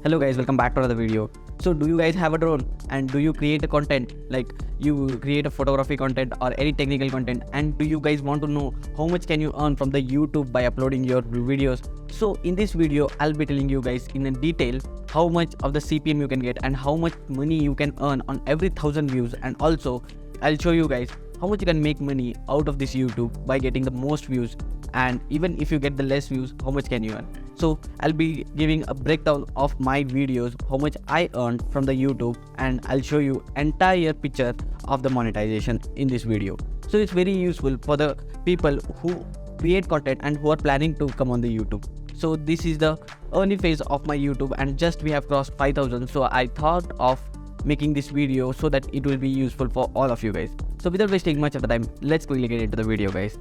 Hello guys, welcome back to another video. So do you guys have a drone and do you create a content, like you create a photography content or any technical content, and do you guys want to know how much can you earn from the YouTube by uploading your videos? So in this video I'll be telling you guys in a detail how much of the CPM you can get and how much money you can earn on every 1000 views, and also I'll show you guys how much you can make money out of this YouTube by getting the most views, and even if you get the less views, how much can you earn. So I'll be giving a breakdown of my videos, how much I earned from the YouTube, and I'll show you entire picture of the monetization in this video. So it's very useful for the people who create content and who are planning to come on the YouTube. So this is the early phase of my YouTube, and just we have crossed 5000. So I thought of making this video so that it will be useful for all of you guys. So without wasting much of the time, let's quickly get into the video guys.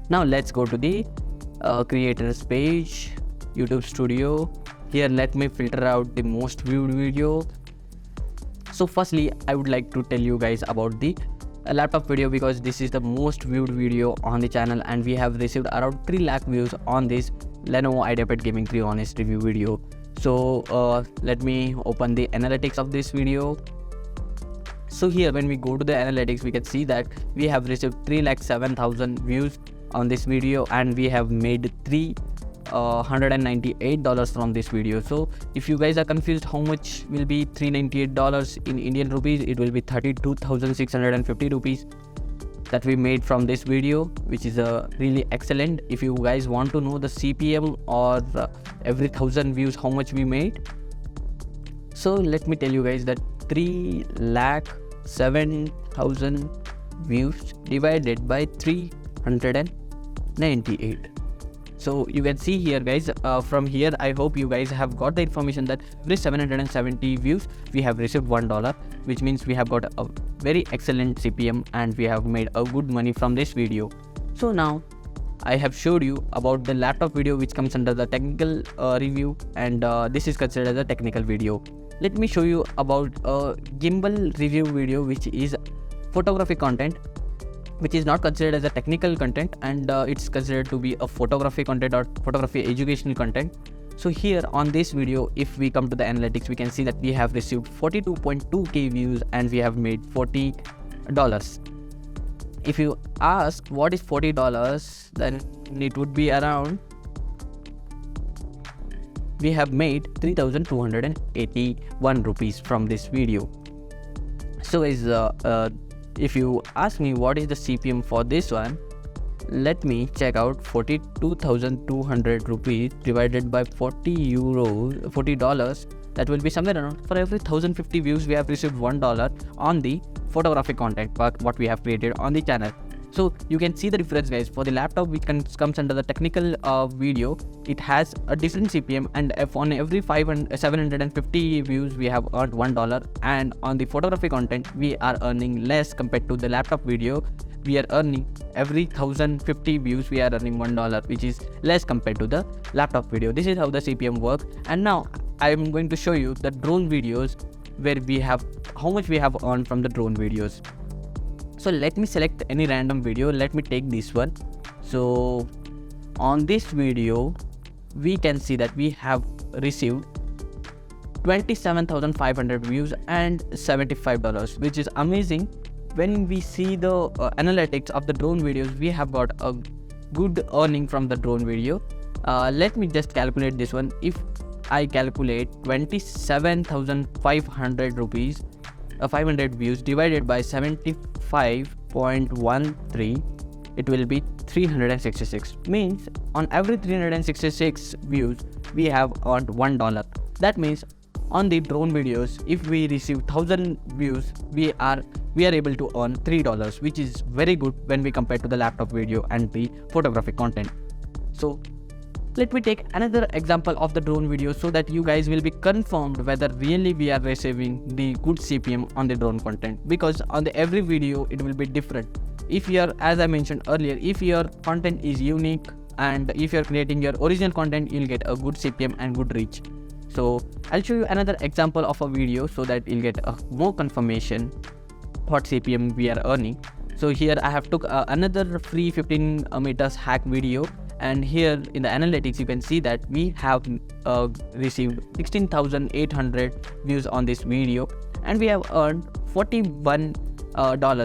Now let's go to the creators page, YouTube Studio. Here let me filter out the most viewed video. So firstly I would like to tell you guys about the laptop video, because this is the most viewed video on the channel and we have received around 3 lakh views on this Lenovo IdeaPad Gaming 3 honest review video. So let me open the analytics of this video. So here when we go to the analytics, we can see that we have received 3,07,000 views on this video and we have made $398 from this video. So if you guys are confused how much will be $398 in Indian rupees, it will be 32,650 rupees that we made from this video, which is really excellent. If you guys want to know the CPM or every 1000 views how much we made, so let me tell you guys that 3,07,000 views divided by 398. So you can see here guys, from here I hope you guys have got the information that every 770 views we have received $1, which means we have got a very excellent CPM and we have made a good money from this video. So now I have showed you about the laptop video, which comes under the technical review, and this is considered as a technical video. Let me show you about a gimbal review video, which is photography content, which is not considered as a technical content, and it's considered to be a photography content or photography educational content. So here on this video, if we come to the analytics, we can see that we have received 42.2k views and we have made $40. If you ask what is $40, then it would be around, we have made 3,281 rupees from this video. So if you ask me what is the CPM for this one, let me check out 42,200 rupees divided by $40. That will be somewhere around, for every 1050 views we have received $1 on the photography content what we have created on the channel. So you can see the difference guys. For the laptop, which comes under the technical video, it has a different CPM, and if on every 750 views we have earned $1, and on the photography content we are earning less compared to the laptop video. We are earning every 1050 views we are earning $1, which is less compared to the laptop video. This is how the CPM works. And now I am going to show you the drone videos, where we have how much we have earned from the drone videos. So let me select any random video. Let me take this one. So on this video we can see that we have received 27,500 views and $75, which is amazing. When we see the analytics of the drone videos, we have got a good earning from the drone video. Let me just calculate this one. If I calculate 27,500 rupees 500 views divided by 75.13, it will be 366. Means on every 366 views we have earned $1. That means on the drone videos, if we receive 1000 views, we are able to earn $3, which is very good when we compare to the laptop video and the photographic content. So let me take another example of the drone video so that you guys will be confirmed whether really we are receiving the good CPM on the drone content, because on the every video it will be different. If you are, as I mentioned earlier, if your content is unique and if you are creating your original content, you'll get a good CPM and good reach. So I'll show you another example of a video so that you'll get a more confirmation what CPM we are earning. So here I have took another free 15 meters hack video, And here in the analytics you can see that we have received 16,800 views on this video, and we have earned $41,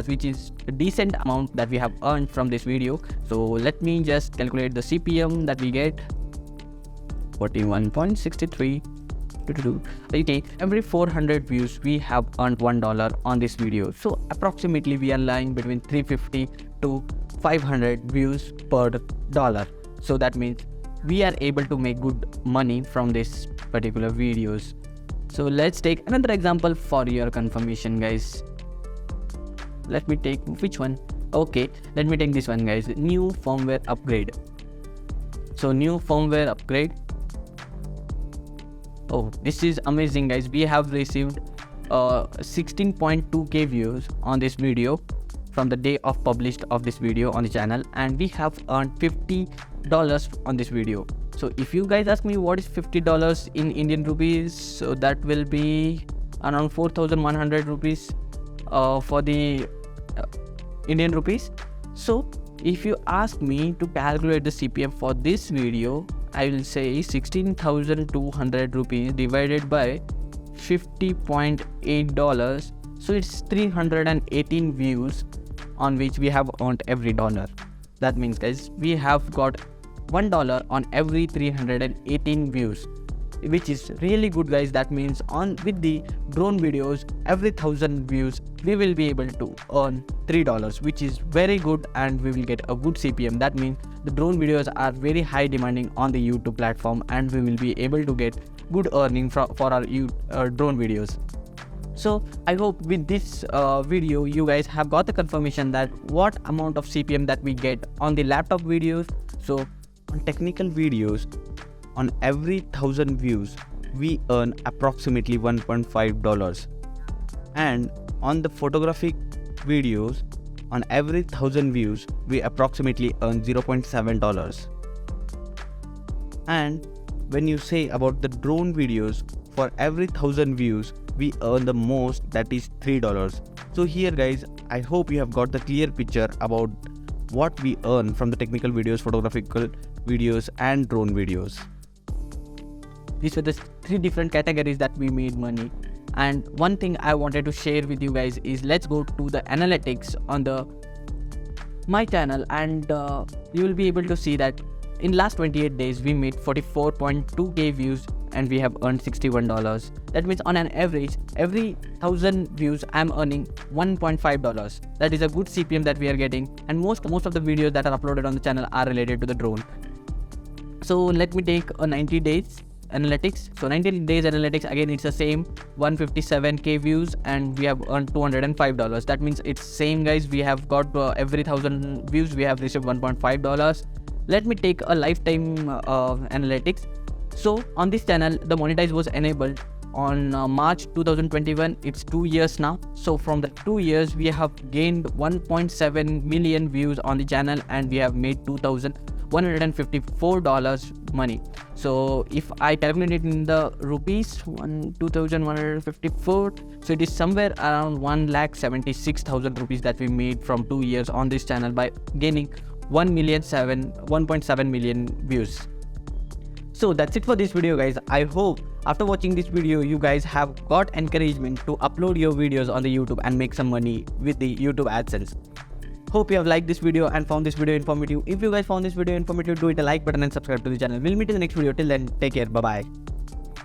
which is a decent amount that we have earned from this video. So let me just calculate the CPM that we get. 41.63. Okay, every 400 views we have earned $1 on this video. So approximately we are lying between 350 to 500 views per dollar. So that means we are able to make good money from this particular videos. So let's take another example for your confirmation, guys. Let me take which one? Okay, let me take this one, guys. New firmware upgrade. So new firmware upgrade. Oh, this is amazing, guys. We have received 16.2k views on this video from the day of published of this video on the channel, and we have earned $50 on this video. So if you guys ask me what is $50 in Indian rupees, so that will be around 4,100 rupees for the Indian rupees. So if you ask me to calculate the CPM for this video, I will say 16,200 rupees divided by $50.8. So it's 318 views on which we have earned every dollar. That means, guys, we have got $1 on every 318 views, which is really good, guys. That means with the drone videos, every 1,000 views we will be able to earn $3, which is very good, and we will get a good CPM. That means the drone videos are very high demanding on the YouTube platform, and we will be able to get good earning for our drone videos. So I hope with this video you guys have got the confirmation that what amount of CPM that we get on the laptop videos. So on technical videos, on every 1,000 views we earn approximately $1.5, and on the photographic videos, on every 1,000 views we approximately earn $0.7. And when you say about the drone videos, for every 1,000 views we earn the most, that is $3. So here, guys, I hope you have got the clear picture about what we earn from the technical videos, photographical videos and drone videos. These were the 3 different categories that we made money. And one thing I wanted to share with you guys is, let's go to the analytics on my channel, and you will be able to see that in last 28 days we made 44.2k views and we have earned $61. That means on an average, every 1,000 views I'm earning $1.5. That is a good CPM that we are getting, and most of the videos that are uploaded on the channel are related to the drone. So let me take a 90 days analytics. So 90 days analytics, again it's the same, 157k views and we have earned $205. That means it's same, guys. We have got every 1,000 views we have received $1.5. Let me take a lifetime analytics. So on this channel the Monetize was enabled on March 2021. It's 2 years now. So from the 2 years we have gained 1.7 million views on the channel, and we have made $2,154 money. So if I calculate it in the rupees, 2,154, so it is somewhere around 1,76,000 rupees that we made from 2 years on this channel by gaining 1.7 million views. So that's it for this video, guys. I hope after watching this video you guys have got encouragement to upload your videos on the YouTube and make some money with the YouTube AdSense. Hope you have liked this video and found this video informative. If you guys found this video informative, do hit a like button and subscribe to the channel. We'll meet in the next video. Till then, take care. Bye bye.